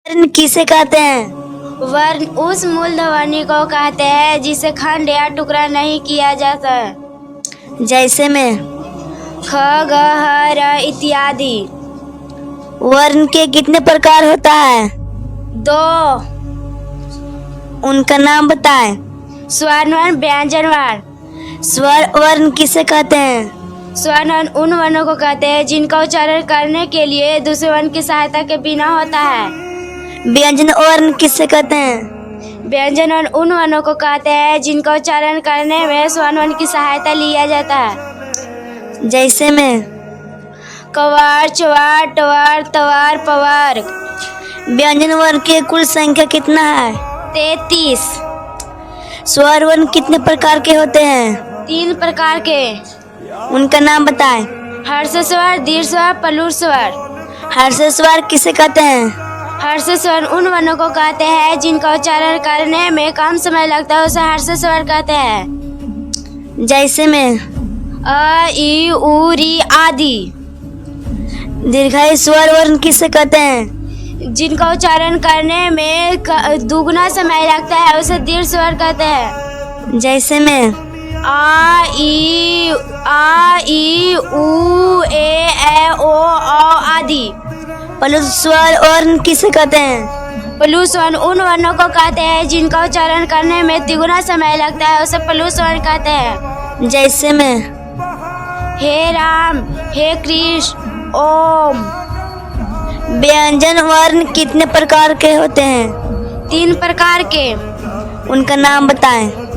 वर्ण किसे कहते हैं? वर्ण उस मूल ध्वनि को कहते हैं जिसे खंड या टुकड़ा नहीं किया जाता। जैसे में ख, ग, ह, र इत्यादि। वर्ण के कितने प्रकार होता है? 2। उनका नाम बताएं। स्वर्ण वर्ण, व्यंजन वर्ण। स्वर वर्ण किसे कहते हैं? स्वर्ण वर्ण उन वर्णों को कहते हैं जिनका उच्चारण करने के लिए दूसरे वर्ण की सहायता के बिना होता है। व्यंजन वर्ण किसे कहते हैं? व्यंजन वर्ण उन वर्णों को कहते हैं जिनका उच्चारण करने में स्वर्ण वर्ण की सहायता लिया जाता है। जैसे में कवार, चवार, टवार, तवार, पवार। व्यंजन वर्ण की कुल संख्या कितना है? 33। स्वर वर्ण कितने प्रकार के होते हैं? 3 प्रकार के। उनका नाम बताएं। हर्ष स्वर, दीर्घ स्वर, पलूर स्वर। हर्ष स्वर किसे कहते हैं? हर्ष स्वर उन वर्णों को कहते हैं जिनका उच्चारण करने में कम समय लगता है, उसे हर्ष स्वर कहते हैं। जैसे में अ, ई, उ, री आदि। दीर्घायु स्वर वर्ण किसे कहते हैं? जिनका उच्चारण करने में दुगना समय लगता है, उसे दीर्घ स्वर कहते हैं। जैसे में आ, ई, उ, ए, ओ, आदि। पलुत स्वर वर्ण किसे कहते हैं? पलू स्वर उन वर्णों को कहते हैं जिनका उच्चारण करने में तिगुना समय लगता है, उसे पलू स्वर कहते हैं। जैसे में हे राम, हे कृष्ण, ओम। व्यंजन वर्ण कितने प्रकार के होते हैं? 3 प्रकार के। उनका नाम बताएं।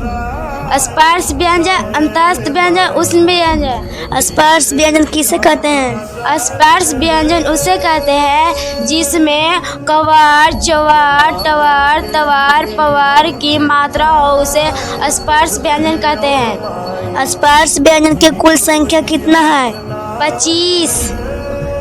स्पर्श व्यंजन, अंतस्थ व्यंजन, उष्ण व्यंजन। स्पर्श व्यंजन किसे कहते हैं? स्पर्श व्यंजन उसे कहते हैं जिसमें कवार, चवार, टवार, तवार, पवार की मात्रा हो, उसे स्पर्श व्यंजन कहते हैं। स्पर्श व्यंजन की कुल संख्या कितना है? 25।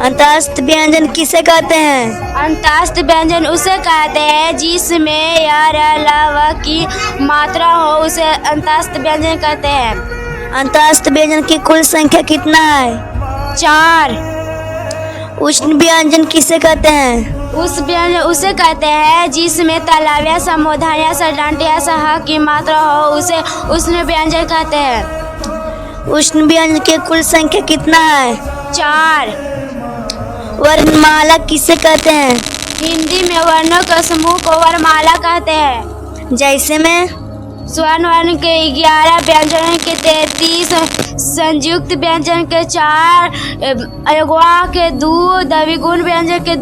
अंतस्थ व्यंजन किसे कहते हैं? अंतस्थ व्यंजन उसे कहते हैं जिसमें या, र, ल, व की मात्रा हो, उसे अंतस्थ व्यंजन कहते हैं। अंतस्थ व्यंजन की कुल संख्या कितना है? 4। उष्ण व्यंजन किसे कहते हैं? उस व्यंजन उसे कहते हैं जिसमें तालव्य, समूर्धन्य, षड्दंत्य, सह की मात्रा हो, उसे उष्ण व्यंजन कहते हैं। उष्ण व्यंजन की कुल संख्या कितना है? 4। वर्णमाला किसे कहते हैं? हिंदी में वर्णों के समूह को वर्णमाला कहते हैं। जैसे में स्वर्ण वर्ण के 11, व्यंजन के 33, संयुक्त व्यंजन के 4, अगवा के 2, द्विगुण व्यंजन के 2।